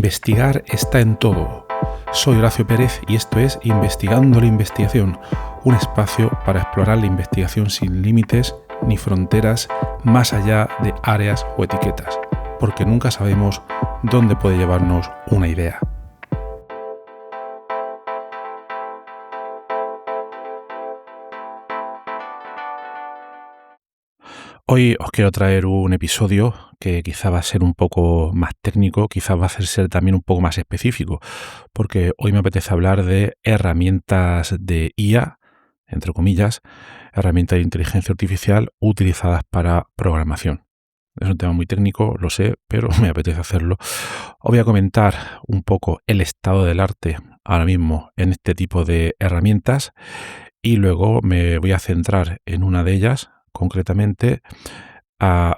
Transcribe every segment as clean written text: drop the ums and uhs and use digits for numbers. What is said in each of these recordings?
Investigar está en todo. Soy Horacio Pérez y esto es Investigando la Investigación, un espacio para explorar la investigación sin límites ni fronteras más allá de áreas o etiquetas, porque nunca sabemos dónde puede llevarnos una idea. Hoy os quiero traer un episodio que quizá va a ser un poco más técnico, quizá va a ser también un poco más específico, porque hoy me apetece hablar de herramientas de IA, entre comillas, herramientas de inteligencia artificial utilizadas para programación. Es un tema muy técnico, lo sé, pero me apetece hacerlo. Os voy a comentar un poco el estado del arte ahora mismo en este tipo de herramientas y luego me voy a centrar en una de ellas. Concretamente,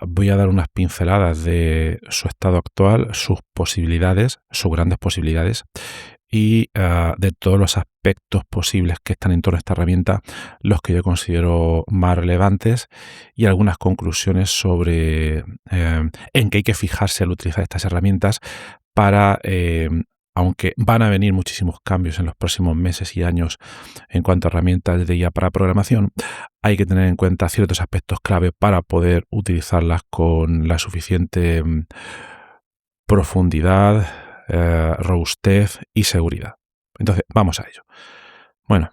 voy a dar unas pinceladas de su estado actual, sus posibilidades, sus grandes posibilidades y de todos los aspectos posibles que están en torno a esta herramienta, los que yo considero más relevantes y algunas conclusiones sobre en qué hay que fijarse al utilizar estas herramientas para aunque van a venir muchísimos cambios en los próximos meses y años en cuanto a herramientas de IA para programación, hay que tener en cuenta ciertos aspectos clave para poder utilizarlas con la suficiente profundidad, robustez y seguridad. Entonces, vamos a ello. Bueno,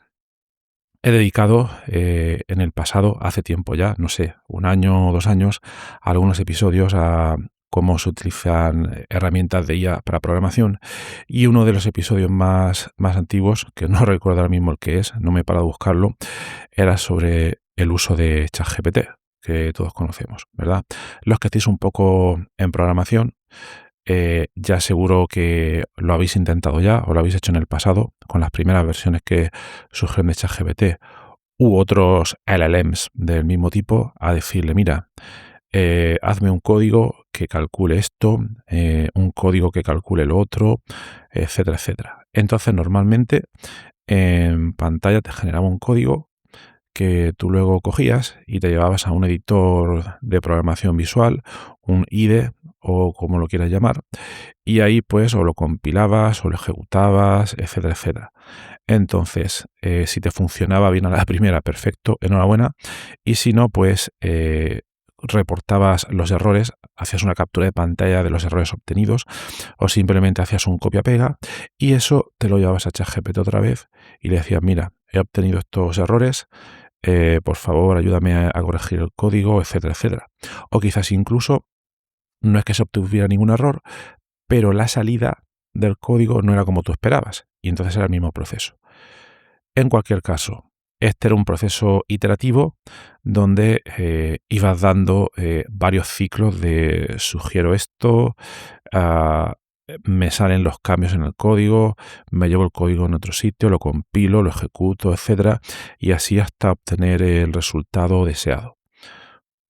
he dedicado en el pasado, hace tiempo ya, no sé, 1 año o 2 años, algunos episodios a cómo se utilizan herramientas de IA para programación, y uno de los episodios más antiguos, que no recuerdo ahora mismo el que es, no me he parado a buscarlo, era sobre el uso de ChatGPT, que todos conocemos, ¿verdad? Los que estéis un poco en programación, ya seguro que lo habéis intentado ya o lo habéis hecho en el pasado con las primeras versiones que surgen de ChatGPT u otros LLMs del mismo tipo, a decirle, mira, hazme un código que calcule esto, un código que calcule lo otro, etcétera, etcétera. Entonces, normalmente en pantalla te generaba un código que tú luego cogías y te llevabas a un editor de programación visual, un IDE o como lo quieras llamar, y ahí pues o lo compilabas o lo ejecutabas, etcétera, etcétera. Entonces, si te funcionaba bien a la primera, perfecto, enhorabuena, y si no, pues reportabas los errores, hacías una captura de pantalla de los errores obtenidos o simplemente hacías un copia-pega y eso te lo llevabas a ChatGPT otra vez y le decías, mira, he obtenido estos errores, por favor ayúdame a corregir el código, etcétera, etcétera. O quizás incluso no es que se obtuviera ningún error, pero la salida del código no era como tú esperabas y entonces era el mismo proceso. En cualquier caso, este era un proceso iterativo donde ibas dando varios ciclos de sugiero esto, me salen los cambios en el código, me llevo el código en otro sitio, lo compilo, lo ejecuto, etcétera, y así hasta obtener el resultado deseado.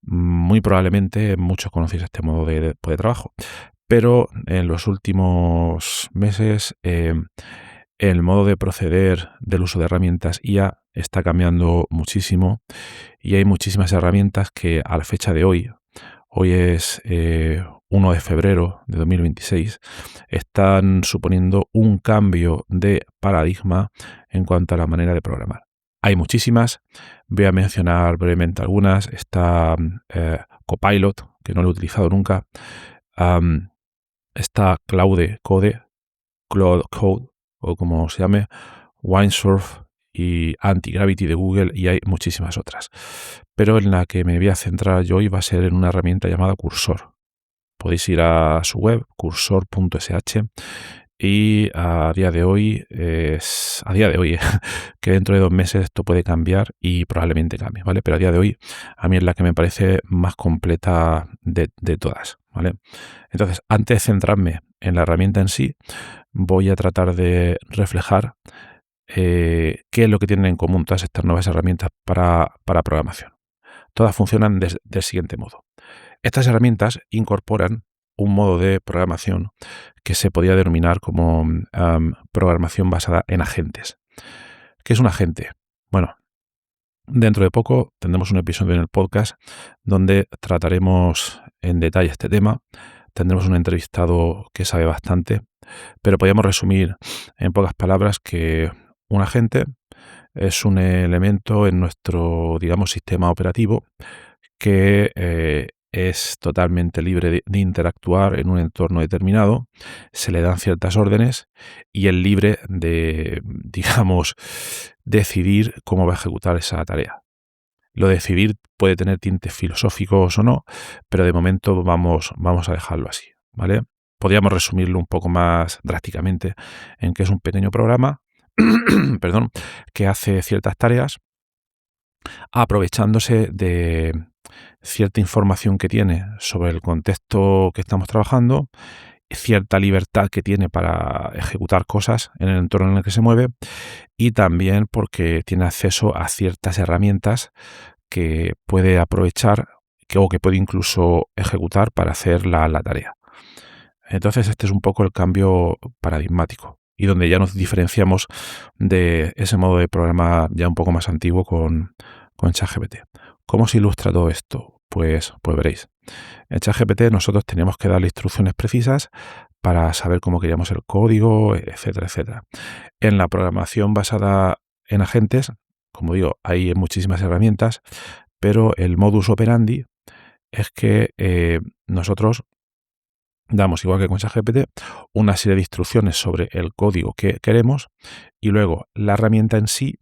Muy probablemente muchos conocéis este modo de trabajo, pero en los últimos meses el modo de proceder del uso de herramientas IA está cambiando muchísimo y hay muchísimas herramientas que a la fecha de hoy es 1 de febrero de 2026, están suponiendo un cambio de paradigma en cuanto a la manera de programar. Hay muchísimas, voy a mencionar brevemente algunas. Está Copilot, que no lo he utilizado nunca. Está Claude Code, o como se llame, Windsurf y Antigravity de Google, y hay muchísimas otras. Pero en la que me voy a centrar yo hoy va a ser en una herramienta llamada Cursor. Podéis ir a su web, cursor.sh, y a día de hoy, que dentro de 2 meses esto puede cambiar y probablemente cambie, ¿vale? Pero a día de hoy a mí es la que me parece más completa de todas, ¿vale? Entonces, antes de centrarme en la herramienta en sí, voy a tratar de reflejar qué es lo que tienen en común todas estas nuevas herramientas para programación. Todas funcionan del siguiente modo. Estas herramientas incorporan un modo de programación que se podría denominar como programación basada en agentes. ¿Qué es un agente? Bueno, dentro de poco tendremos un episodio en el podcast donde trataremos en detalle este tema. tendremos un entrevistado que sabe bastante, pero podríamos resumir en pocas palabras que un agente es un elemento en nuestro, digamos, sistema operativo que es totalmente libre de interactuar en un entorno determinado, se le dan ciertas órdenes y es libre de, digamos, decidir cómo va a ejecutar esa tarea. Lo de decidir puede tener tintes filosóficos o no, pero de momento vamos a dejarlo así, ¿vale? Podríamos resumirlo un poco más drásticamente en que es un pequeño programa, perdón, que hace ciertas tareas aprovechándose de cierta información que tiene sobre el contexto que estamos trabajando, cierta libertad que tiene para ejecutar cosas en el entorno en el que se mueve y también porque tiene acceso a ciertas herramientas que puede aprovechar o que puede incluso ejecutar para hacer la tarea. Entonces este es un poco el cambio paradigmático y donde ya nos diferenciamos de ese modo de programa ya un poco más antiguo con ChatGPT. ¿Cómo se ilustra todo esto? Pues veréis. En ChatGPT nosotros teníamos que darle instrucciones precisas para saber cómo queríamos el código, etcétera, etcétera. En la programación basada en agentes, como digo, hay muchísimas herramientas, pero el modus operandi es que nosotros damos, igual que con ChatGPT, una serie de instrucciones sobre el código que queremos y luego la herramienta en sí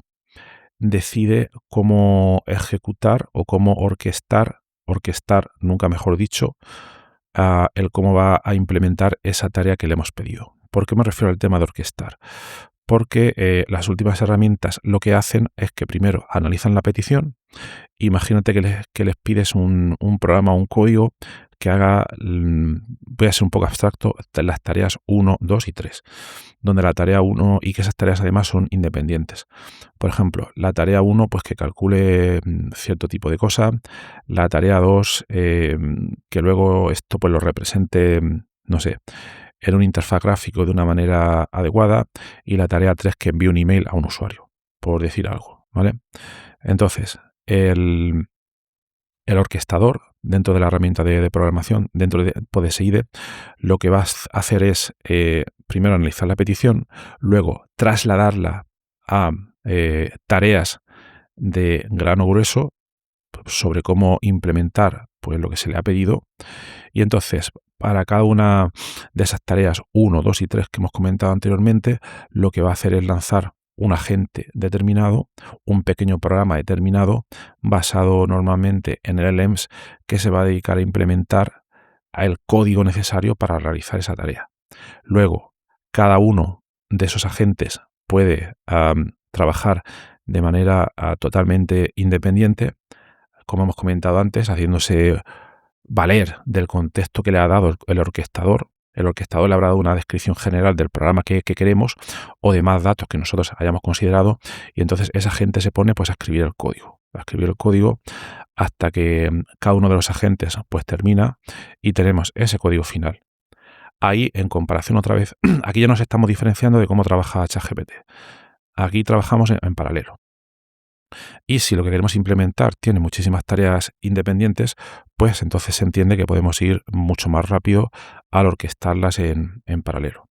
decide cómo ejecutar o cómo orquestar, nunca mejor dicho, el cómo va a implementar esa tarea que le hemos pedido. ¿Por qué me refiero al tema de orquestar? Porque las últimas herramientas lo que hacen es que primero analizan la petición. Imagínate que les pides un programa o un código que haga, voy a ser un poco abstracto, las tareas 1, 2 y 3, donde la tarea 1 y que esas tareas además son independientes. Por ejemplo, la tarea 1 pues que calcule cierto tipo de cosa, la tarea 2 que luego esto pues lo represente, no sé, en un interfaz gráfico de una manera adecuada y la tarea 3 que envíe un email a un usuario, por decir algo, ¿vale? Entonces, el orquestador dentro de la herramienta de programación, dentro de PodSID, lo que va a hacer es primero analizar la petición, luego trasladarla a tareas de grano grueso sobre cómo implementar pues, lo que se le ha pedido. Y entonces, para cada una de esas tareas 1, 2 y 3 que hemos comentado anteriormente, lo que va a hacer es lanzar un agente determinado, un pequeño programa determinado, basado normalmente en el LLMs, que se va a dedicar a implementar el código necesario para realizar esa tarea. Luego, cada uno de esos agentes puede trabajar de manera totalmente independiente, como hemos comentado antes, haciéndose valer del contexto que le ha dado el orquestador. El orquestador le habrá dado una descripción general del programa que queremos o de más datos que nosotros hayamos considerado y entonces esa gente se pone pues a escribir el código hasta que cada uno de los agentes pues termina y tenemos ese código final. Ahí, en comparación otra vez, aquí ya nos estamos diferenciando de cómo trabaja ChatGPT. Aquí trabajamos en paralelo. Y si lo que queremos implementar tiene muchísimas tareas independientes, pues entonces se entiende que podemos ir mucho más rápido al orquestarlas en paralelo.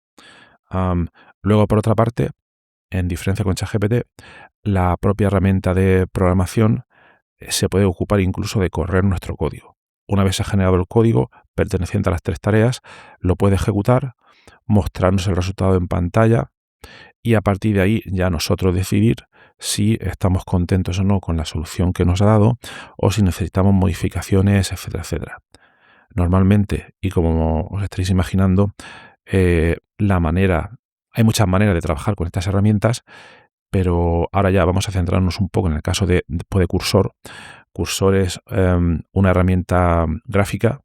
Luego, por otra parte, en diferencia con ChatGPT, la propia herramienta de programación se puede ocupar incluso de correr nuestro código. Una vez se ha generado el código perteneciente a las 3 tareas, lo puede ejecutar, mostrarnos el resultado en pantalla y a partir de ahí ya nosotros decidir si estamos contentos o no con la solución que nos ha dado o si necesitamos modificaciones, etcétera, etcétera. Normalmente, y como os estaréis imaginando, hay muchas maneras de trabajar con estas herramientas, pero ahora ya vamos a centrarnos un poco en el caso de Cursor. Cursor es una herramienta gráfica,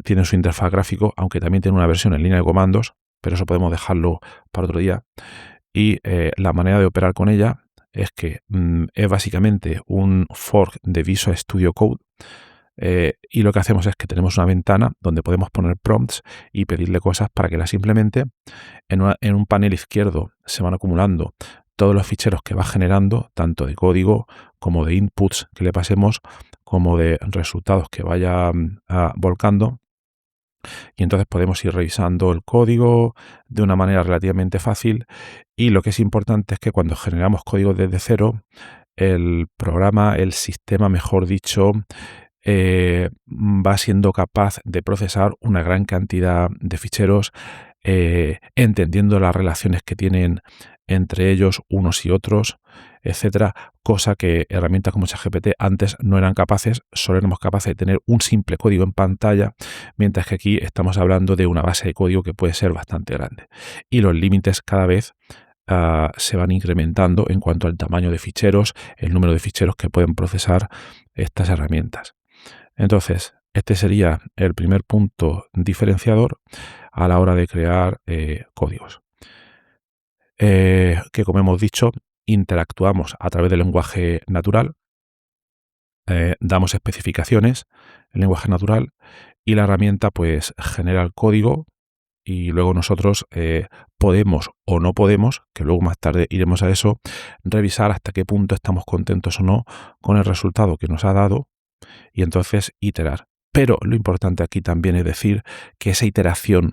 tiene su interfaz gráfico, aunque también tiene una versión en línea de comandos, pero eso podemos dejarlo para otro día. Y la manera de operar con ella es que es básicamente un fork de Visual Studio Code y lo que hacemos es que tenemos una ventana donde podemos poner prompts y pedirle cosas para que las implemente. En un panel izquierdo se van acumulando todos los ficheros que va generando, tanto de código como de inputs que le pasemos, como de resultados que vaya volcando. y entonces podemos ir revisando el código de una manera relativamente fácil. Y lo que es importante es que cuando generamos código desde cero, el programa, el sistema, mejor dicho, va siendo capaz de procesar una gran cantidad de ficheros, entendiendo las relaciones que tienen entre ellos unos y otros, etcétera, cosa que herramientas como ChatGPT antes no eran capaces. Solo éramos capaces de tener un simple código en pantalla, mientras que aquí estamos hablando de una base de código que puede ser bastante grande. Y los límites cada vez se van incrementando en cuanto al tamaño de ficheros, el número de ficheros que pueden procesar estas herramientas. Entonces, este sería el primer punto diferenciador a la hora de crear códigos. Que, como hemos dicho, interactuamos a través del lenguaje natural, damos especificaciones en lenguaje natural y la herramienta pues genera el código, y luego nosotros podemos o no podemos, que luego más tarde iremos a eso, revisar hasta qué punto estamos contentos o no con el resultado que nos ha dado y entonces iterar. Pero lo importante aquí también es decir que esa iteración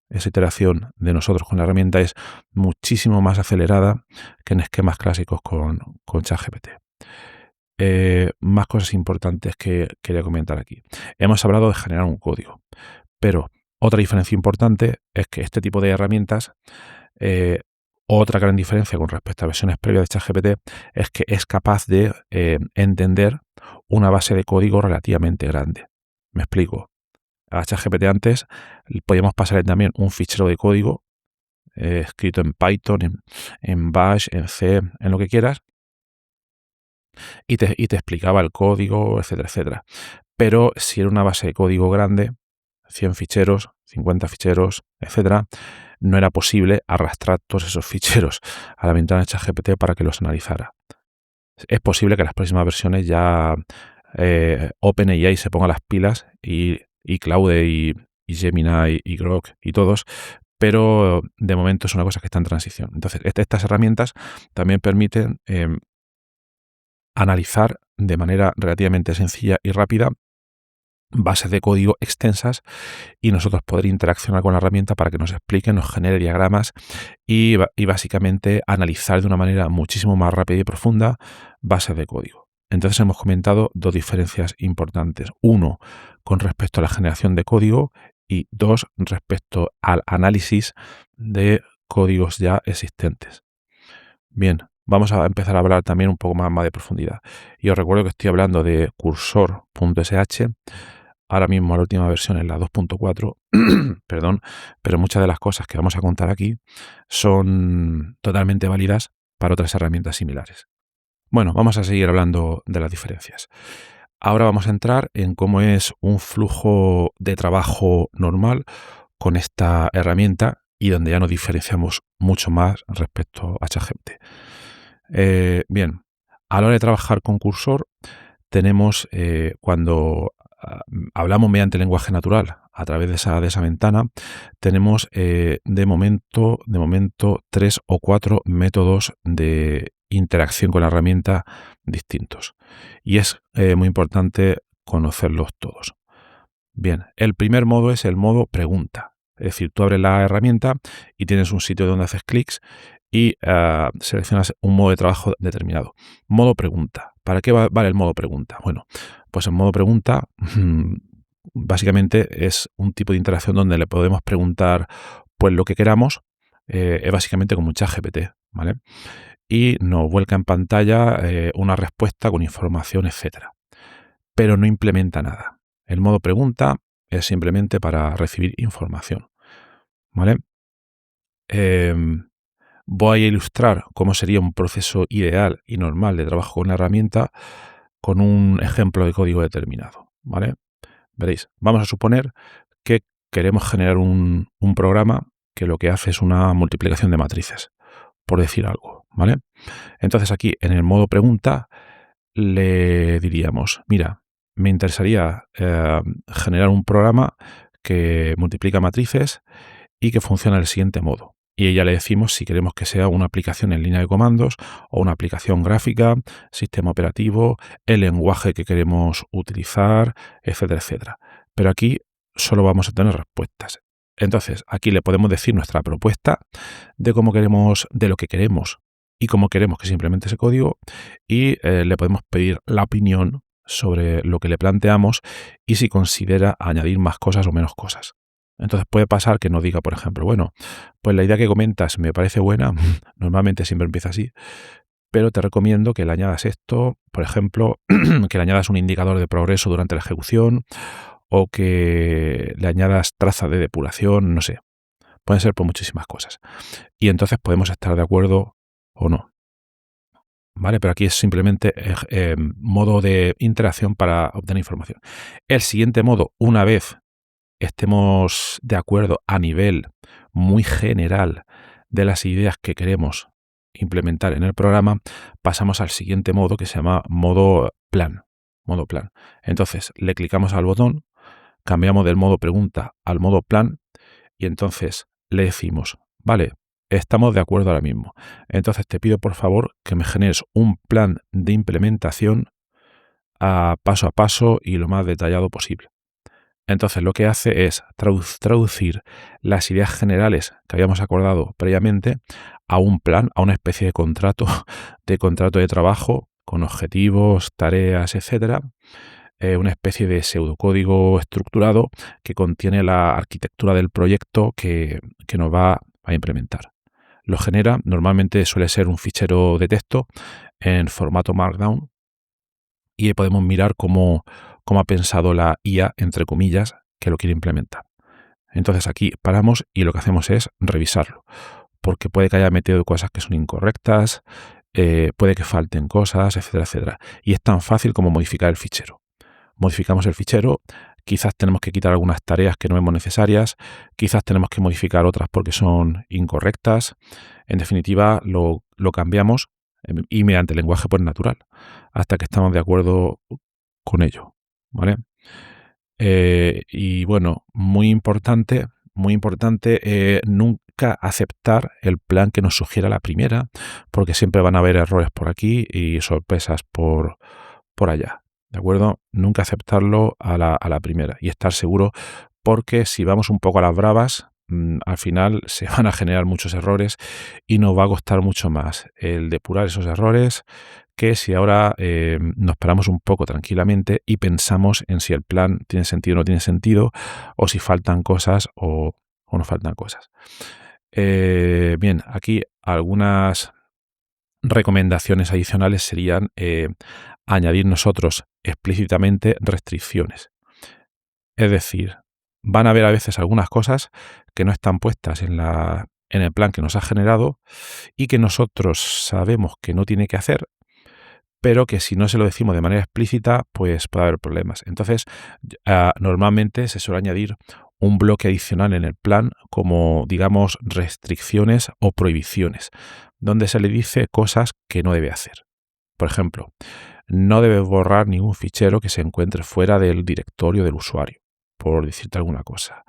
de nosotros con la herramienta es muchísimo más acelerada que en esquemas clásicos con ChatGPT. Más cosas importantes que quería comentar aquí. Hemos hablado de generar un código, pero otra diferencia importante es que este tipo de herramientas, otra gran diferencia con respecto a versiones previas de ChatGPT, es que es capaz de entender una base de código relativamente grande. Me explico. A ChatGPT antes podíamos pasarle también un fichero de código escrito en Python, en Bash, en C, en lo que quieras, y te explicaba el código, etcétera, etcétera. Pero si era una base de código grande, 100 ficheros, 50 ficheros, etcétera, no era posible arrastrar todos esos ficheros a la ventana de ChatGPT para que los analizara. Es posible que en las próximas versiones ya OpenAI se ponga las pilas y Claude y Gemini y Grok y todos, pero de momento es una cosa que está en transición. Entonces, estas herramientas también permiten analizar de manera relativamente sencilla y rápida bases de código extensas y nosotros poder interaccionar con la herramienta para que nos explique, nos genere diagramas y básicamente analizar de una manera muchísimo más rápida y profunda bases de código. Entonces hemos comentado dos diferencias importantes. Uno, con respecto a la generación de código, y dos, respecto al análisis de códigos ya existentes. Bien, vamos a empezar a hablar también un poco más de profundidad. Y os recuerdo que estoy hablando de cursor.sh. Ahora mismo la última versión es la 2.4, perdón, pero muchas de las cosas que vamos a contar aquí son totalmente válidas para otras herramientas similares. Bueno, vamos a seguir hablando de las diferencias. Ahora vamos a entrar en cómo es un flujo de trabajo normal con esta herramienta y donde ya nos diferenciamos mucho más respecto a ChatGPT. Bien, a la hora de trabajar con Cursor tenemos cuando hablamos mediante lenguaje natural a través de esa ventana, tenemos de momento 3 o 4 métodos de interacción con la herramienta distintos. Y es muy importante conocerlos todos. Bien, el primer modo es el modo pregunta. Es decir, tú abres la herramienta y tienes un sitio donde haces clics y seleccionas un modo de trabajo determinado. Modo pregunta. ¿Para qué vale el modo pregunta? Bueno, pues el modo pregunta básicamente es un tipo de interacción donde le podemos preguntar pues lo que queramos. Es básicamente como un ChatGPT, ¿vale? Y nos vuelca en pantalla una respuesta con información, etcétera. Pero no implementa nada. El modo pregunta es simplemente para recibir información, ¿vale? Voy a ilustrar cómo sería un proceso ideal y normal de trabajo con la herramienta con un ejemplo de código determinado, ¿vale? Veréis, vamos a suponer que queremos generar un programa que lo que hace es una multiplicación de matrices, por decir algo, ¿vale? Entonces aquí en el modo pregunta le diríamos, mira, me interesaría generar un programa que multiplica matrices y que funciona del siguiente modo. Y ya le decimos si queremos que sea una aplicación en línea de comandos o una aplicación gráfica, sistema operativo, el lenguaje que queremos utilizar, etcétera, etcétera. Pero aquí solo vamos a tener respuestas. Entonces, aquí le podemos decir nuestra propuesta de cómo queremos, de lo que queremos y cómo queremos que se implemente ese código, y le podemos pedir la opinión sobre lo que le planteamos y si considera añadir más cosas o menos cosas. Entonces puede pasar que nos diga, por ejemplo, bueno, pues la idea que comentas me parece buena, normalmente siempre empieza así, pero te recomiendo que le añadas esto, por ejemplo, que le añadas un indicador de progreso durante la ejecución, o que le añadas trazas de depuración, no sé. Pueden ser por muchísimas cosas. Y entonces podemos estar de acuerdo o no. ¿Vale? Pero aquí es simplemente modo de interacción para obtener información. El siguiente modo, una vez estemos de acuerdo a nivel muy general de las ideas que queremos implementar en el programa, pasamos al siguiente modo, que se llama modo plan. Modo plan. Entonces le clicamos al botón, cambiamos del modo pregunta al modo plan y entonces le decimos, vale, estamos de acuerdo ahora mismo. Entonces te pido por favor que me generes un plan de implementación a paso y lo más detallado posible. Entonces lo que hace es traducir las ideas generales que habíamos acordado previamente a un plan, a una especie de contrato de trabajo con objetivos, tareas, etcétera, una especie de pseudocódigo estructurado que contiene la arquitectura del proyecto que nos va a implementar. Lo genera, normalmente suele ser un fichero de texto en formato Markdown, y podemos mirar cómo ha pensado la IA, entre comillas, que lo quiere implementar. Entonces aquí paramos y lo que hacemos es revisarlo, porque puede que haya metido cosas que son incorrectas, puede que falten cosas, etcétera, etcétera. Y es tan fácil como modificar el fichero. Modificamos el fichero, quizás tenemos que quitar algunas tareas que no vemos necesarias, quizás tenemos que modificar otras porque son incorrectas. En definitiva, lo cambiamos y mediante lenguaje pues natural, hasta que estamos de acuerdo con ello, ¿vale? Y bueno, muy importante, nunca aceptar el plan que nos sugiera la primera, porque siempre van a haber errores por aquí y sorpresas por allá, ¿de acuerdo? Nunca aceptarlo a la primera y estar seguro, porque si vamos un poco a las bravas, al final se van a generar muchos errores y nos va a costar mucho más el depurar esos errores que si ahora nos paramos un poco tranquilamente y pensamos en si el plan tiene sentido o no tiene sentido, o si faltan cosas o no faltan cosas. Bien, aquí algunas recomendaciones adicionales serían añadir nosotros explícitamente restricciones. Es decir, van a haber a veces algunas cosas que no están puestas en el plan que nos ha generado y que nosotros sabemos que no tiene que hacer, pero que si no se lo decimos de manera explícita, pues puede haber problemas. Entonces, normalmente se suele añadir un bloque adicional en el plan como, digamos, restricciones o prohibiciones, donde se le dice cosas que no debe hacer. Por ejemplo, no debes borrar ningún fichero que se encuentre fuera del directorio del usuario, por decirte alguna cosa.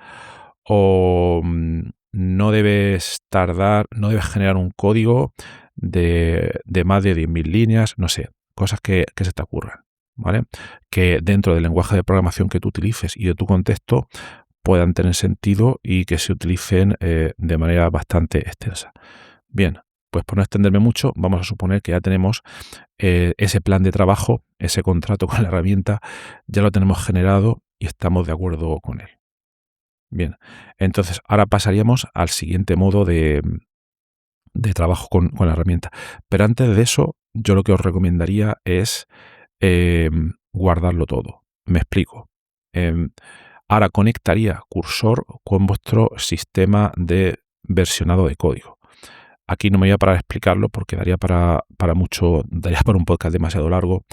O no debes generar un código de más de 10.000 líneas, no sé, cosas que se te ocurran, ¿vale? Que dentro del lenguaje de programación que tú utilices y de tu contexto puedan tener sentido y que se utilicen de manera bastante extensa. Bien, pues por no extenderme mucho, vamos a suponer que ya tenemos ese plan de trabajo, ese contrato con la herramienta, ya lo tenemos generado y estamos de acuerdo con él. Bien, entonces ahora pasaríamos al siguiente modo de trabajo con la herramienta. Pero antes de eso, yo lo que os recomendaría es guardarlo todo. Me explico. Ahora conectaría Cursor con vuestro sistema de versionado de código. Aquí no me voy a parar a explicarlo porque daría para un podcast demasiado largo,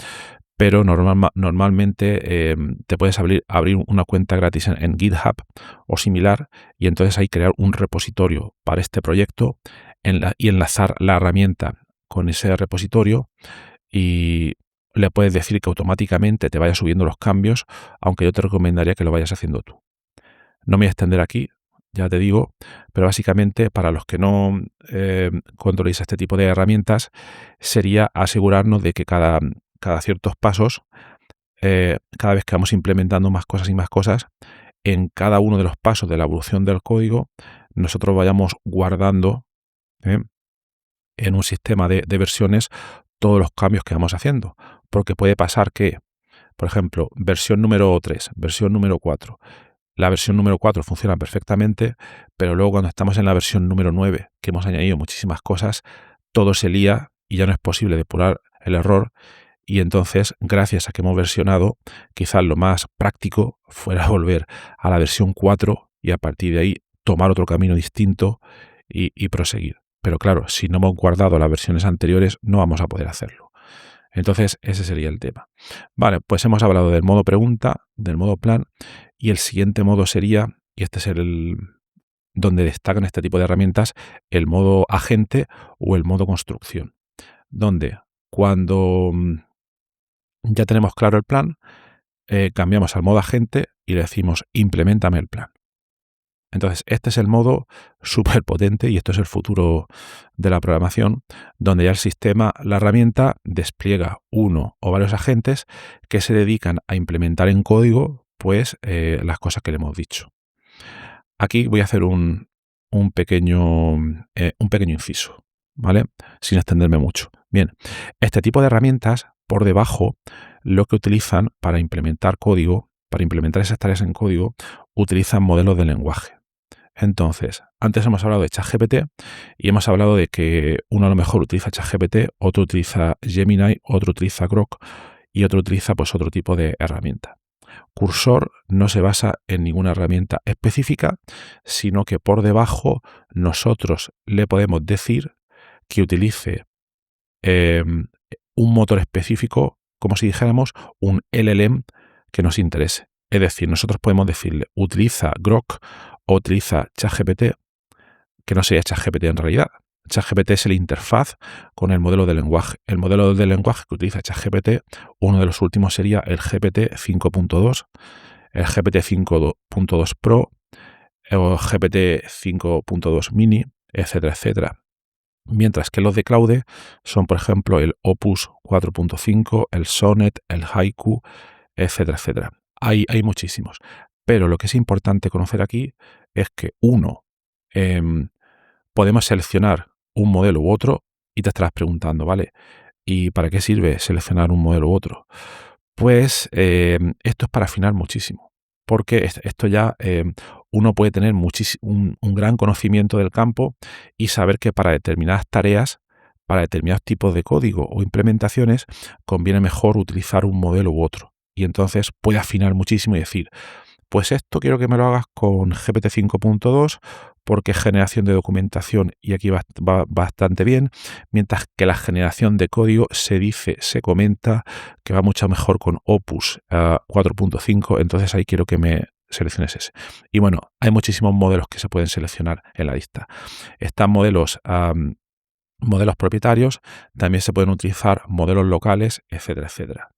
pero normalmente te puedes abrir una cuenta gratis en GitHub o similar, y entonces ahí crear un repositorio para este proyecto y enlazar la herramienta con ese repositorio, y le puedes decir que automáticamente te vaya subiendo los cambios, aunque yo te recomendaría que lo vayas haciendo tú. No me voy a extender aquí, ya te digo, pero básicamente para los que no controléis este tipo de herramientas, sería asegurarnos de que cada ciertos pasos, cada vez que vamos implementando más cosas y más cosas, en cada uno de los pasos de la evolución del código nosotros vayamos guardando en un sistema de versiones todos los cambios que vamos haciendo. Porque puede pasar que, por ejemplo, versión número 3, versión número 4. La versión número 4 funciona perfectamente, pero luego cuando estamos en la versión número 9, que hemos añadido muchísimas cosas, todo se lía y ya no es posible depurar el error. Y entonces, gracias a que hemos versionado, quizás lo más práctico fuera volver a la versión 4 y a partir de ahí tomar otro camino distinto y proseguir. Pero claro, si no hemos guardado las versiones anteriores, no vamos a poder hacerlo. Entonces, ese sería el tema. Vale, pues hemos hablado del modo pregunta, del modo plan, y el siguiente modo sería, y este es el donde destacan este tipo de herramientas, el modo agente o el modo construcción, donde cuando ya tenemos claro el plan, cambiamos al modo agente y le decimos implementame el plan. Entonces, este es el modo súper potente y esto es el futuro de la programación, donde ya el sistema, la herramienta, despliega uno o varios agentes que se dedican a implementar en código pues las cosas que le hemos dicho. Aquí voy a hacer un pequeño inciso, ¿vale? Sin extenderme mucho. Bien, este tipo de herramientas, por debajo, lo que utilizan para implementar código, para implementar esas tareas en código, utilizan modelos de lenguaje. Entonces, antes hemos hablado de ChatGPT y hemos hablado de que uno a lo mejor utiliza ChatGPT, otro utiliza Gemini, otro utiliza Grok y otro utiliza pues otro tipo de herramienta. Cursor no se basa en ninguna herramienta específica, sino que por debajo nosotros le podemos decir que utilice un motor específico, como si dijéramos un LLM que nos interese. Es decir, nosotros podemos decirle utiliza Grok o utiliza ChatGPT, que no sea ChatGPT en realidad. ChatGPT es la interfaz con el modelo de lenguaje. El modelo de lenguaje que utiliza ChatGPT, uno de los últimos sería el GPT 5.2, el GPT 5.2 Pro, o GPT 5.2 Mini, etcétera, etcétera. Mientras que los de Claude son, por ejemplo, el Opus 4.5, el Sonnet, el Haiku, etcétera, etcétera. Hay muchísimos. Pero lo que es importante conocer aquí es que podemos seleccionar un modelo u otro y te estarás preguntando, ¿vale? ¿Y para qué sirve seleccionar un modelo u otro? Pues esto es para afinar muchísimo, porque esto ya uno puede tener un gran conocimiento del campo y saber que para determinadas tareas, para determinados tipos de código o implementaciones, conviene mejor utilizar un modelo u otro. Y entonces puede afinar muchísimo y decir, pues esto quiero que me lo hagas con GPT 5.2 porque es generación de documentación y aquí va bastante bien, mientras que la generación de código se comenta que va mucho mejor con Opus 4.5, entonces ahí quiero que me selecciones ese. Y bueno, hay muchísimos modelos que se pueden seleccionar en la lista. Están modelos propietarios, también se pueden utilizar modelos locales, etcétera, etcétera.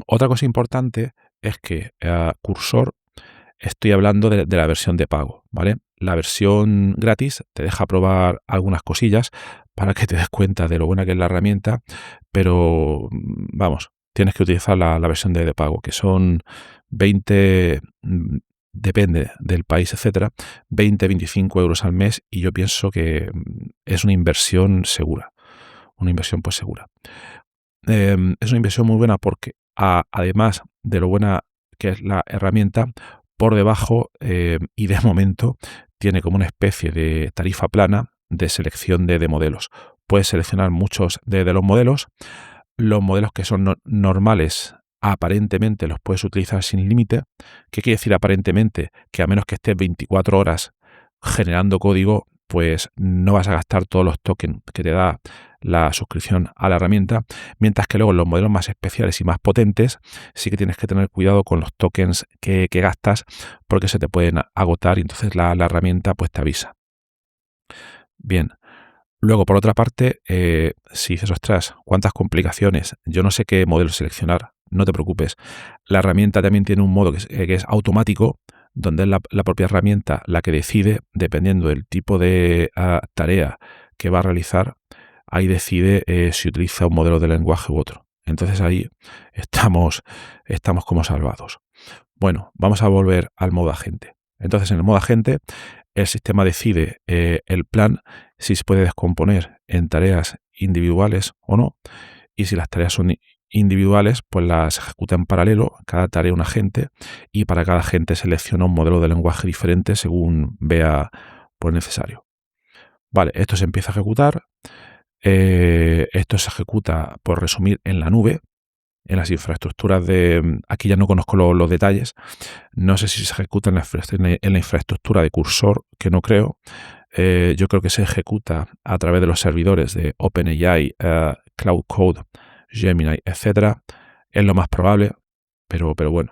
Otra cosa importante es que Cursor, estoy hablando de la versión de pago, ¿vale? La versión gratis te deja probar algunas cosillas para que te des cuenta de lo buena que es la herramienta, pero vamos, tienes que utilizar la versión de pago, que son 20, depende del país, etcétera, 20-25 euros al mes, y yo pienso que es una inversión segura, una inversión pues segura. Es una inversión muy buena porque además de lo buena que es la herramienta, por debajo y de momento tiene como una especie de tarifa plana de selección de modelos. Puedes seleccionar muchos de los modelos. Los modelos que son normales aparentemente los puedes utilizar sin límite. ¿Qué quiere decir aparentemente? Que a menos que estés 24 horas generando código, pues no vas a gastar todos los tokens que te da la suscripción a la herramienta, mientras que luego los modelos más especiales y más potentes sí que tienes que tener cuidado con los tokens que gastas porque se te pueden agotar y entonces la herramienta pues te avisa. Bien, luego por otra parte, si dices, ostras, cuántas complicaciones, yo no sé qué modelo seleccionar, no te preocupes, la herramienta también tiene un modo que es automático, donde es la propia herramienta la que decide, dependiendo del tipo de tarea que va a realizar, ahí decide si utiliza un modelo de lenguaje u otro. Entonces ahí estamos como salvados. Bueno, vamos a volver al modo agente. Entonces, en el modo agente, el sistema decide el plan, si se puede descomponer en tareas individuales o no, y si las tareas son individuales, pues las ejecuta en paralelo, cada tarea un agente, y para cada agente selecciona un modelo de lenguaje diferente según vea por necesario. Vale, esto se empieza a ejecutar. Esto se ejecuta, por resumir, en la nube, en las infraestructuras de... Aquí ya no conozco los detalles. No sé si se ejecuta en la infraestructura de Cursor, que no creo. Yo creo que se ejecuta a través de los servidores de OpenAI, Cloud Code, Gemini, etcétera. Es lo más probable, pero bueno.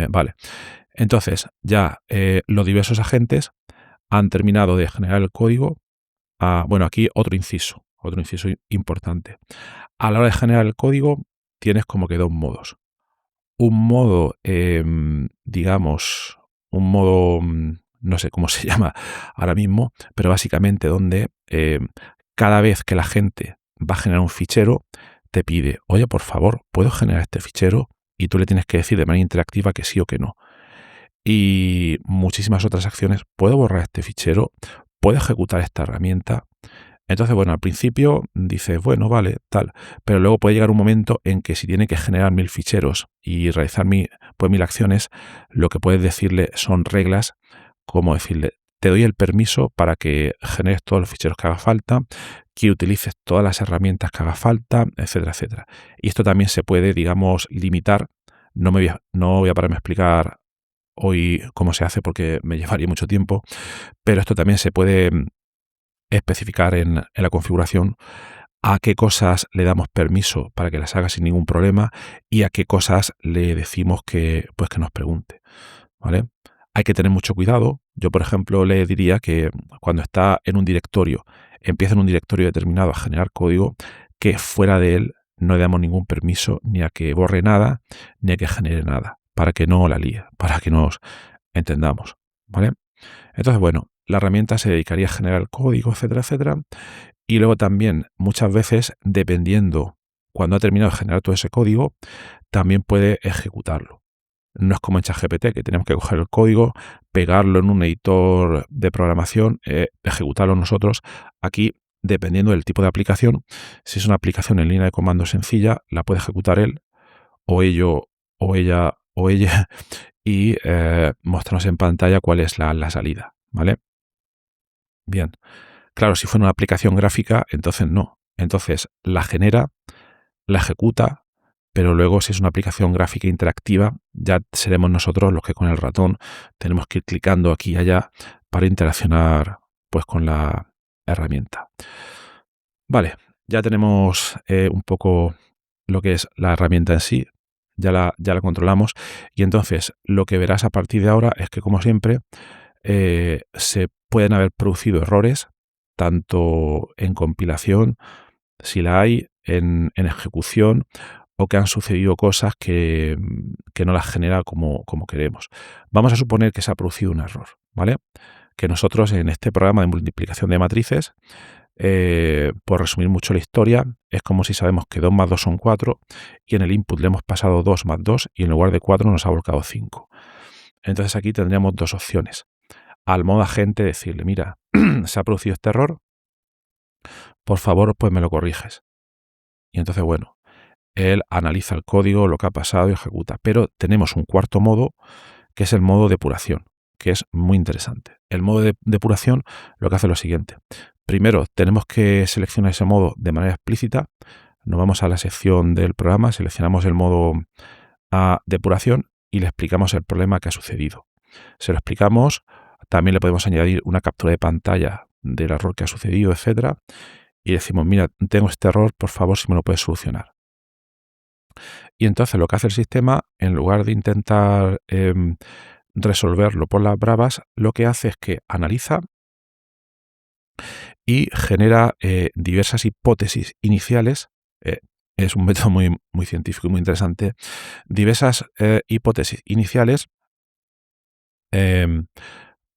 Vale. Entonces, ya los diversos agentes han terminado de generar el código. Bueno, aquí otro inciso importante. A la hora de generar el código, tienes como que dos modos. Un modo, digamos, un modo, no sé cómo se llama ahora mismo, pero básicamente donde cada vez que la gente va a generar un fichero, te pide, oye, por favor, ¿puedo generar este fichero? Y tú le tienes que decir de manera interactiva que sí o que no. Y muchísimas otras acciones, ¿puedo borrar este fichero? ¿Puedo ejecutar esta herramienta? Entonces, bueno, al principio dices, bueno, vale, tal, pero luego puede llegar un momento en que si tiene que generar 1000 ficheros y realizar 1000 acciones, lo que puedes decirle son reglas, como decirle, te doy el permiso para que generes todos los ficheros que haga falta, que utilices todas las herramientas que haga falta, etcétera, etcétera. Y esto también se puede, digamos, limitar. No voy a pararme a explicar hoy cómo se hace porque me llevaría mucho tiempo, pero esto también se puede especificar en la configuración a qué cosas le damos permiso para que las haga sin ningún problema y a qué cosas le decimos que nos pregunte, ¿vale? Hay que tener mucho cuidado. Yo, por ejemplo, le diría que cuando está en un directorio, empieza en un directorio determinado a generar código, que fuera de él no le damos ningún permiso ni a que borre nada, ni a que genere nada, para que no la líe, para que nos entendamos, ¿vale? Entonces, bueno, la herramienta se dedicaría a generar el código, etcétera, etcétera. Y luego también, muchas veces, dependiendo cuando ha terminado de generar todo ese código, también puede ejecutarlo. No es como en ChatGPT, que tenemos que coger el código, pegarlo en un editor de programación, ejecutarlo nosotros. Aquí, dependiendo del tipo de aplicación, si es una aplicación en línea de comando sencilla, la puede ejecutar él, o ella, y mostrarnos en pantalla cuál es la salida, ¿vale? Bien. Claro, si fuera una aplicación gráfica, entonces no. Entonces la genera, la ejecuta, pero luego si es una aplicación gráfica interactiva, ya seremos nosotros los que con el ratón tenemos que ir clicando aquí y allá para interaccionar pues con la herramienta. Vale, ya tenemos un poco lo que es la herramienta en sí, ya la controlamos y entonces lo que verás a partir de ahora es que, como siempre, se pueden haber producido errores tanto en compilación, si la hay, en ejecución, o que han sucedido cosas que no las genera como queremos. Vamos a suponer que se ha producido un error, ¿vale? Que nosotros en este programa de multiplicación de matrices, por resumir mucho la historia, es como si sabemos que 2 más 2 son 4 y en el input le hemos pasado 2 más 2 y en lugar de 4 nos ha volcado 5. Entonces aquí tendríamos dos opciones. Al modo agente decirle, mira, se ha producido este error, por favor, pues me lo corriges. Y entonces, bueno, él analiza el código, lo que ha pasado y ejecuta. Pero tenemos un cuarto modo, que es el modo depuración, que es muy interesante. El modo de depuración lo que hace es lo siguiente. Primero, tenemos que seleccionar ese modo de manera explícita. Nos vamos a la sección del programa, seleccionamos el modo a depuración y le explicamos el problema que ha sucedido. Se lo explicamos, también le podemos añadir una captura de pantalla del error que ha sucedido, etcétera, y decimos, mira, tengo este error, por favor, si me lo puedes solucionar. Y entonces lo que hace el sistema, en lugar de intentar resolverlo por las bravas, lo que hace es que analiza y genera diversas hipótesis iniciales. Es un método muy, muy científico y muy interesante. Diversas hipótesis iniciales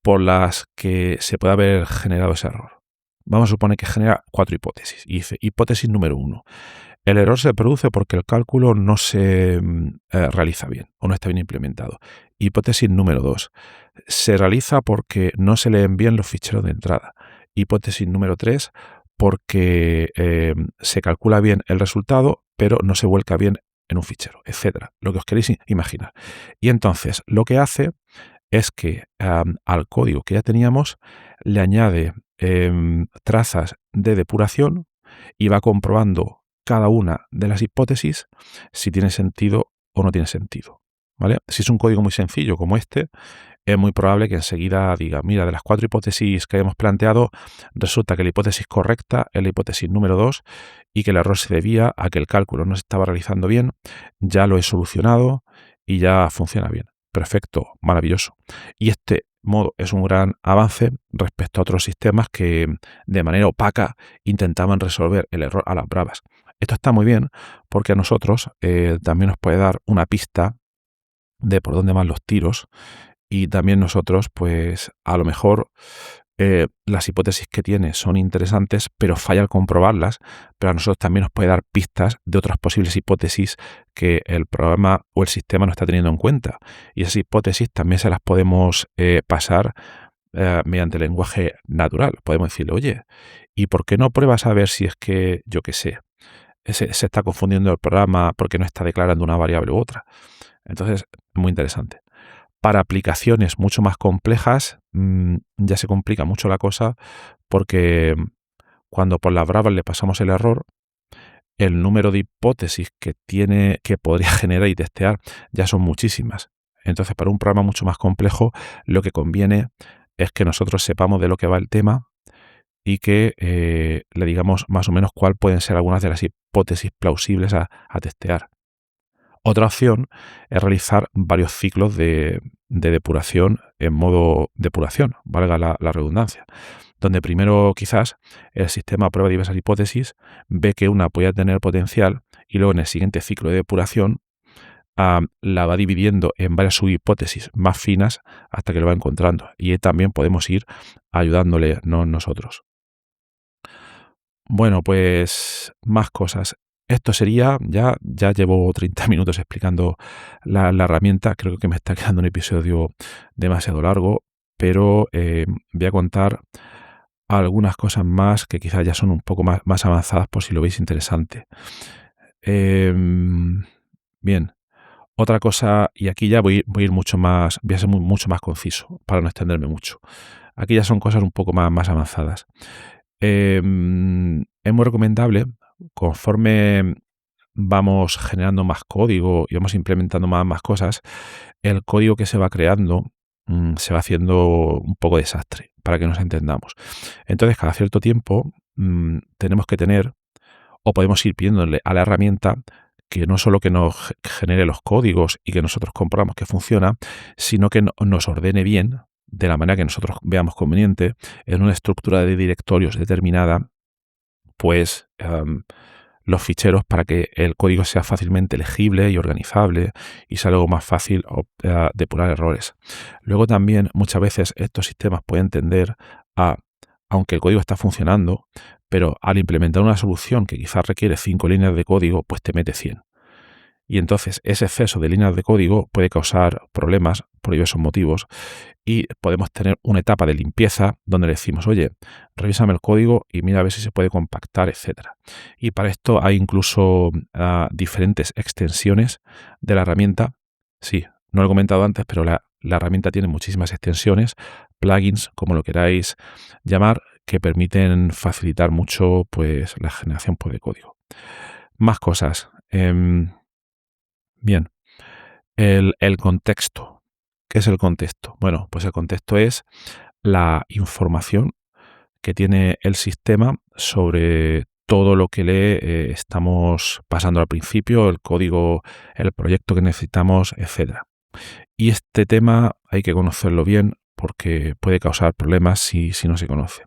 por las que se puede haber generado ese error. Vamos a suponer que genera 4 hipótesis. Y dice, hipótesis número 1. El error se produce porque el cálculo no se realiza bien o no está bien implementado. Hipótesis número 2. Se realiza porque no se leen bien los ficheros de entrada. Hipótesis número 3. Porque se calcula bien el resultado, pero no se vuelca bien en un fichero, etcétera. Lo que os queréis imaginar. Y entonces lo que hace es que al código que ya teníamos le añade trazas de depuración y va comprobando cada una de las hipótesis si tiene sentido o no tiene sentido. ¿Vale? Si es un código muy sencillo como este, es muy probable que enseguida diga, mira, de las 4 hipótesis que hemos planteado, resulta que la hipótesis correcta es la hipótesis número 2 y que el error se debía a que el cálculo no se estaba realizando bien, ya lo he solucionado y ya funciona bien. Perfecto, maravilloso. Y este modo es un gran avance respecto a otros sistemas que de manera opaca intentaban resolver el error a las bravas. Esto está muy bien porque a nosotros también nos puede dar una pista de por dónde van los tiros y también nosotros, pues a lo mejor las hipótesis que tiene son interesantes, pero falla al comprobarlas, pero a nosotros también nos puede dar pistas de otras posibles hipótesis que el programa o el sistema no está teniendo en cuenta. Y esas hipótesis también se las podemos pasar mediante lenguaje natural. Podemos decirle, oye, ¿y por qué no pruebas a ver si es que, yo qué sé, se está confundiendo el programa porque no está declarando una variable u otra? Entonces, muy interesante. Para aplicaciones mucho más complejas ya se complica mucho la cosa porque cuando por las bravas le pasamos el error, el número de hipótesis que podría generar y testear ya son muchísimas. Entonces, para un programa mucho más complejo, lo que conviene es que nosotros sepamos de lo que va el tema y que le digamos más o menos cuál pueden ser algunas de las hipótesis plausibles a testear. Otra opción es realizar varios ciclos de depuración en modo depuración, valga la redundancia, donde primero quizás el sistema prueba diversas hipótesis, ve que una puede tener potencial y luego en el siguiente ciclo de depuración la va dividiendo en varias subhipótesis más finas hasta que lo va encontrando. Y ahí también podemos ir ayudándole nosotros. Bueno, pues más cosas. Esto sería, ya llevo 30 minutos explicando la herramienta, creo que me está quedando un episodio demasiado largo, pero voy a contar algunas cosas más que quizás ya son un poco más avanzadas por si lo veis interesante. Bien, otra cosa, y aquí ya voy a ir mucho más, voy a ser mucho más conciso para no extenderme mucho. Aquí ya son cosas un poco más avanzadas. Es muy recomendable, conforme vamos generando más código y vamos implementando más cosas, el código que se va creando se va haciendo un poco desastre, para que nos entendamos. Entonces, cada cierto tiempo tenemos que tener, o podemos ir pidiéndole a la herramienta que no solo que nos genere los códigos y que nosotros comprobamos que funciona, sino que nos ordene bien, de la manera que nosotros veamos conveniente, en una estructura de directorios determinada, pues los ficheros para que el código sea fácilmente legible y organizable y sea luego más fácil depurar errores. Luego también muchas veces estos sistemas pueden tender aunque el código está funcionando, pero al implementar una solución que quizás requiere 5 líneas de código, pues te mete 100. Y entonces ese exceso de líneas de código puede causar problemas por diversos motivos y podemos tener una etapa de limpieza donde le decimos, oye, revísame el código y mira a ver si se puede compactar, etcétera. Y para esto hay incluso diferentes extensiones de la herramienta. Sí, no lo he comentado antes, pero la herramienta tiene muchísimas extensiones, plugins, como lo queráis llamar, que permiten facilitar mucho pues la generación de código. Más cosas. Bien, el contexto. ¿Qué es el contexto? Bueno, pues el contexto es la información que tiene el sistema sobre todo lo que le estamos pasando al principio, el código, el proyecto que necesitamos, etcétera. Y este tema hay que conocerlo bien porque puede causar problemas si no se conoce.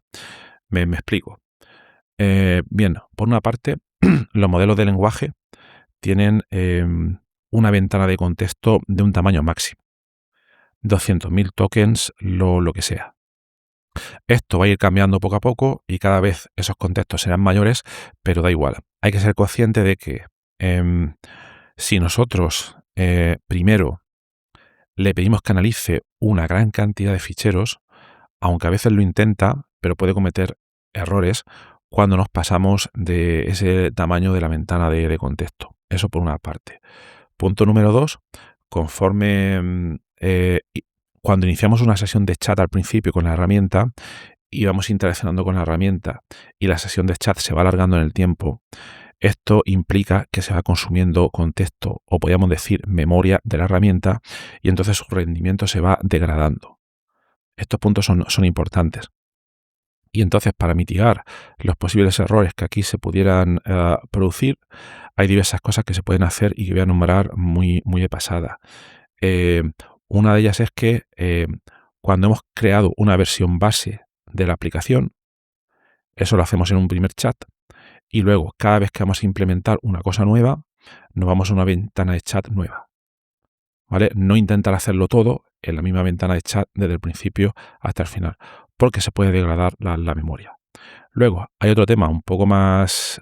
Me explico. Bien, por una parte, los modelos de lenguaje tienen una ventana de contexto de un tamaño máximo. 200.000 tokens, lo que sea. Esto va a ir cambiando poco a poco y cada vez esos contextos serán mayores, pero da igual. Hay que ser consciente de que si nosotros primero le pedimos que analice una gran cantidad de ficheros, aunque a veces lo intenta, pero puede cometer errores cuando nos pasamos de ese tamaño de la ventana de contexto. Eso por una parte. Punto número 2, conforme cuando iniciamos una sesión de chat al principio con la herramienta y vamos interaccionando con la herramienta y la sesión de chat se va alargando en el tiempo, esto implica que se va consumiendo contexto o podríamos decir memoria de la herramienta y entonces su rendimiento se va degradando. Estos puntos son importantes. Y entonces, para mitigar los posibles errores que aquí se pudieran producir, hay diversas cosas que se pueden hacer y que voy a nombrar muy, muy de pasada. Una de ellas es que cuando hemos creado una versión base de la aplicación, eso lo hacemos en un primer chat, y luego, cada vez que vamos a implementar una cosa nueva, nos vamos a una ventana de chat nueva. ¿Vale? No intentar hacerlo todo en la misma ventana de chat desde el principio hasta el final, porque se puede degradar la memoria. Luego, hay otro tema un poco más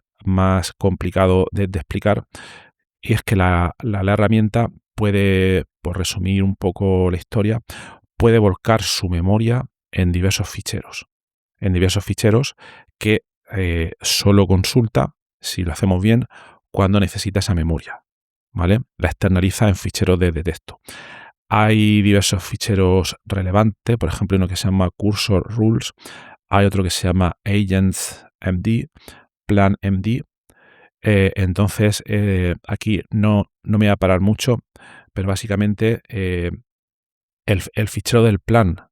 complicado de explicar, y es que la herramienta puede, por resumir un poco la historia, puede volcar su memoria en diversos ficheros. Que solo consulta, si lo hacemos bien, cuando necesita esa memoria. ¿Vale? La externaliza en ficheros de texto. Hay diversos ficheros relevantes, por ejemplo, uno que se llama Cursor Rules, hay otro que se llama AgentsMD, PlanMD. Entonces, aquí no me voy a parar mucho, pero básicamente el fichero del plan,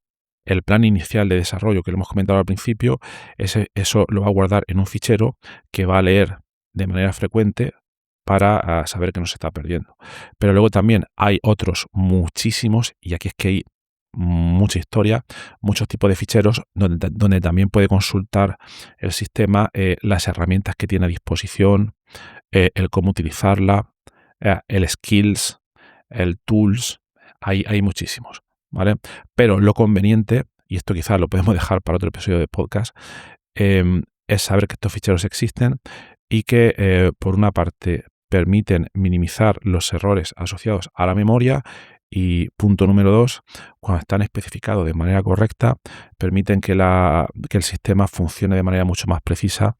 el plan inicial de desarrollo que lo hemos comentado al principio, eso lo va a guardar en un fichero que va a leer de manera frecuente para saber que no se está perdiendo. Pero luego también hay otros muchísimos, y aquí es que hay mucha historia, muchos tipos de ficheros donde también puede consultar el sistema las herramientas que tiene a disposición, el cómo utilizarla, el skills, el tools, hay muchísimos, ¿vale? Pero lo conveniente, y esto quizás lo podemos dejar para otro episodio de podcast, es saber que estos ficheros existen y que, por una parte, permiten minimizar los errores asociados a la memoria y, punto número 2, cuando están especificados de manera correcta, permiten que el sistema funcione de manera mucho más precisa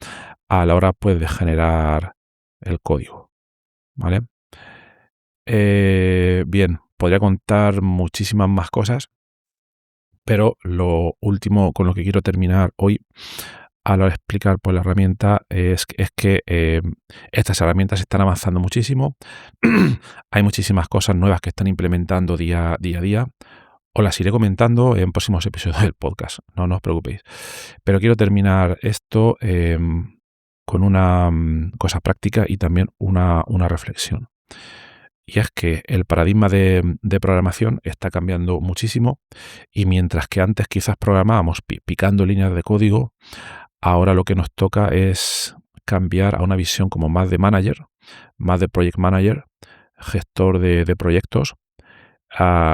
a la hora, pues, de generar el código, ¿vale? Bien, podría contar muchísimas más cosas, pero lo último con lo que quiero terminar hoy a la hora de explicar por la herramienta es que estas herramientas están avanzando muchísimo. Hay muchísimas cosas nuevas que están implementando día a día. Os las iré comentando en próximos episodios del podcast, no os preocupéis. Pero quiero terminar esto con una cosa práctica y también una reflexión. Y es que el paradigma de programación está cambiando muchísimo, y mientras que antes quizás programábamos picando líneas de código, ahora lo que nos toca es cambiar a una visión como más de manager, más de project manager, gestor de proyectos.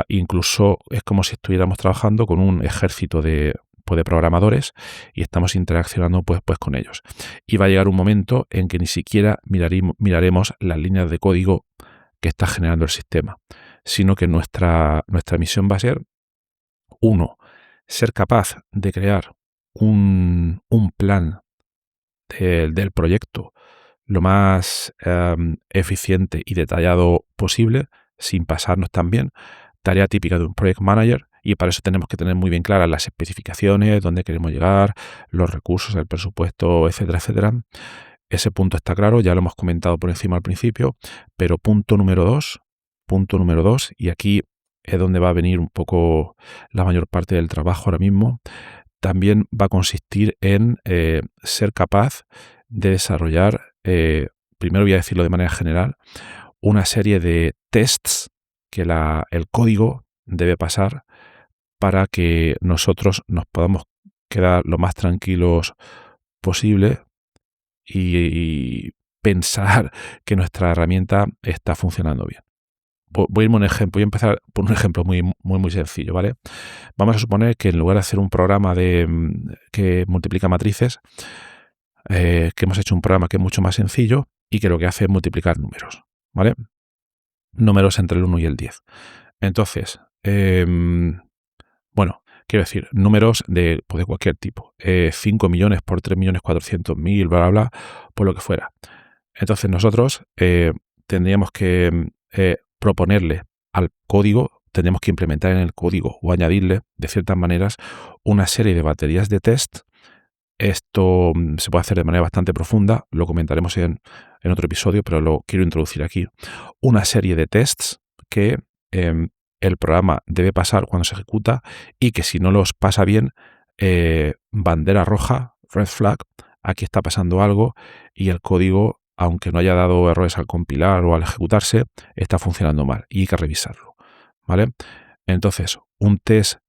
Incluso es como si estuviéramos trabajando con un ejército de programadores y estamos interaccionando pues con ellos. Y va a llegar un momento en que ni siquiera miraremos las líneas de código que está generando el sistema, sino que nuestra misión va a ser, uno, ser capaz de crear un plan del proyecto lo más eficiente y detallado posible, sin pasarnos también. Tarea típica de un project manager, y para eso tenemos que tener muy bien claras las especificaciones, dónde queremos llegar, los recursos, el presupuesto, etcétera, etcétera. Ese punto está claro, ya lo hemos comentado por encima al principio, pero punto número dos, y aquí es donde va a venir un poco la mayor parte del trabajo ahora mismo, también va a consistir en ser capaz de desarrollar, primero voy a decirlo de manera general, una serie de tests que el código debe pasar para que nosotros nos podamos quedar lo más tranquilos posible y pensar que nuestra herramienta está funcionando bien. voy a irme a un ejemplo, voy a empezar por un ejemplo muy sencillo, ¿vale? Vamos a suponer que en lugar de hacer un programa que multiplica matrices, que hemos hecho un programa que es mucho más sencillo y que lo que hace es multiplicar números, ¿vale? Números entre el 1 y el 10. Entonces, bueno, quiero decir, números de cualquier tipo. 5 millones por 3.400.000, bla, bla, bla, por lo que fuera. Entonces nosotros tendríamos que proponerle al código, tendríamos que implementar en el código o añadirle, de ciertas maneras, una serie de baterías de test. Esto se puede hacer de manera bastante profunda, lo comentaremos en otro episodio, pero lo quiero introducir aquí. Una serie de tests que el programa debe pasar cuando se ejecuta y que si no los pasa bien, bandera roja, red flag, aquí está pasando algo y el código, aunque no haya dado errores al compilar o al ejecutarse, está funcionando mal y hay que revisarlo, ¿vale? Entonces, un test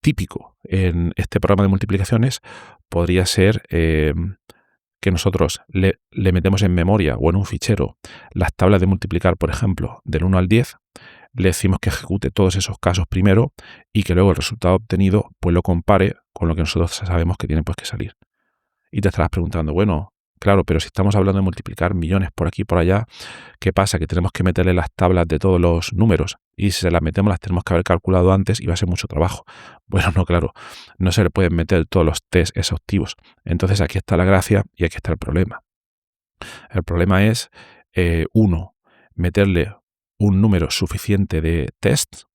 típico en este programa de multiplicaciones podría ser que nosotros le metemos en memoria o en un fichero las tablas de multiplicar, por ejemplo, del 1 al 10, le decimos que ejecute todos esos casos primero y que luego el resultado obtenido pues lo compare con lo que nosotros sabemos que tiene pues que salir. Y te estarás preguntando, bueno, claro, pero si estamos hablando de multiplicar millones por aquí y por allá, ¿qué pasa? Que tenemos que meterle las tablas de todos los números y si se las metemos las tenemos que haber calculado antes y va a ser mucho trabajo. Bueno, no, claro, no se le pueden meter todos los test exhaustivos. Entonces aquí está la gracia y aquí está el problema. El problema es, meterle un número suficiente de tests,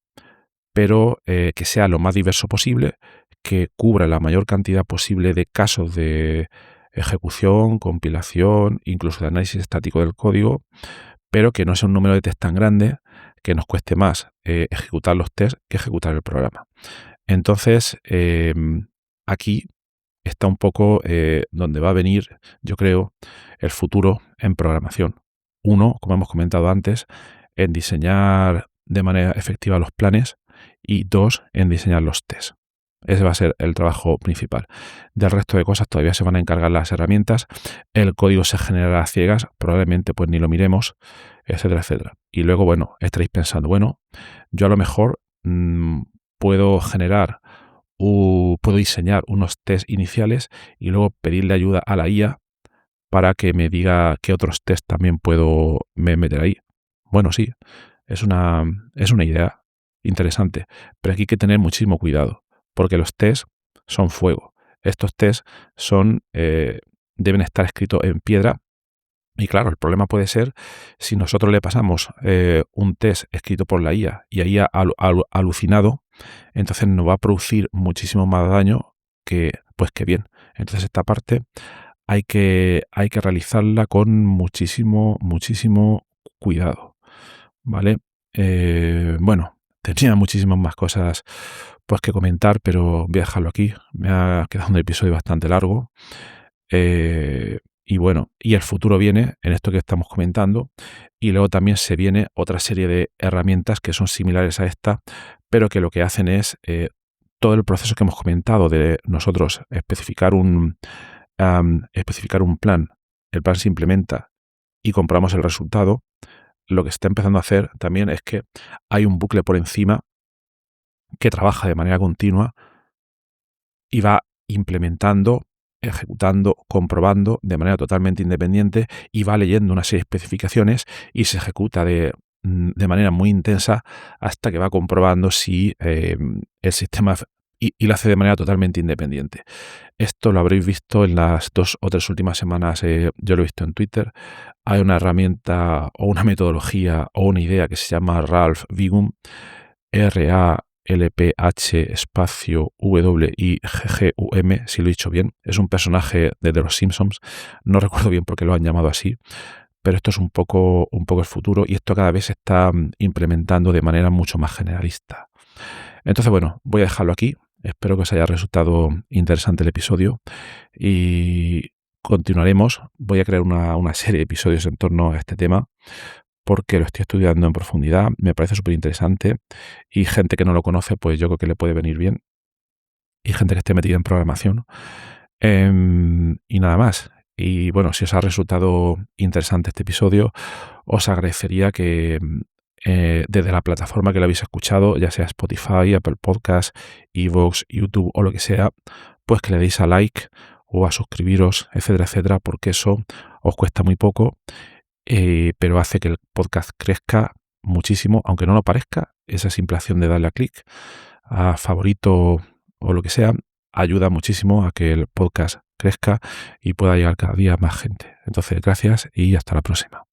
pero que sea lo más diverso posible, que cubra la mayor cantidad posible de casos de ejecución, compilación, incluso de análisis estático del código, pero que no sea un número de test tan grande que nos cueste más ejecutar los tests que ejecutar el programa. Entonces, aquí está un poco donde va a venir, yo creo, el futuro en programación. Uno, como hemos comentado antes, en diseñar de manera efectiva los planes y dos, en diseñar los tests. Ese va a ser el trabajo principal. Del resto de cosas todavía se van a encargar las herramientas. El código se generará a ciegas, probablemente pues ni lo miremos, etcétera, etcétera. Y luego, bueno, estaréis pensando, bueno, yo a lo mejor puedo diseñar unos test iniciales y luego pedirle ayuda a la IA para que me diga qué otros test también puedo meter ahí. Bueno, sí, es una idea interesante, pero aquí hay que tener muchísimo cuidado, porque los tests son fuego. Estos tests deben estar escritos en piedra. Y claro, el problema puede ser si nosotros le pasamos un test escrito por la IA y ahí ha alucinado, entonces nos va a producir muchísimo más daño que bien. Entonces esta parte hay que realizarla con muchísimo cuidado, ¿vale? Bueno, tenía muchísimas más cosas pues que comentar, pero voy a dejarlo aquí. Me ha quedado un episodio bastante largo. Y bueno, y el futuro viene en esto que estamos comentando y luego también se viene otra serie de herramientas que son similares a esta, pero que lo que hacen es todo el proceso que hemos comentado de nosotros especificar un plan, el plan se implementa y comprobamos el resultado. Lo que está empezando a hacer también es que hay un bucle por encima que trabaja de manera continua y va implementando, ejecutando, comprobando de manera totalmente independiente y va leyendo una serie de especificaciones y se ejecuta de manera muy intensa hasta que va comprobando si el sistema y lo hace de manera totalmente independiente. Esto lo habréis visto en las 2 o 3 últimas semanas, yo lo he visto en Twitter. Hay una herramienta o una metodología o una idea que se llama Ralph Wiggum, RALPH espacio WIGGUM, si lo he dicho bien. Es un personaje de los Simpsons, no recuerdo bien por qué lo han llamado así, pero esto es un poco el futuro y esto cada vez se está implementando de manera mucho más generalista. Entonces, bueno, voy a dejarlo aquí. Espero que os haya resultado interesante el episodio y continuaremos. Voy a crear una serie de episodios en torno a este tema porque lo estoy estudiando en profundidad, me parece súper interesante y gente que no lo conoce, pues yo creo que le puede venir bien y gente que esté metida en programación. Y nada más. Y bueno, si os ha resultado interesante este episodio, os agradecería que desde la plataforma que lo habéis escuchado, ya sea Spotify, Apple Podcasts, iVoox, YouTube o lo que sea, pues que le deis a like o a suscribiros, etcétera, etcétera, porque eso os cuesta muy poco, pero hace que el podcast crezca muchísimo, aunque no lo parezca. Esa simple acción de darle a clic, a favorito o lo que sea, ayuda muchísimo a que el podcast crezca y pueda llegar cada día a más gente. Entonces, gracias y hasta la próxima.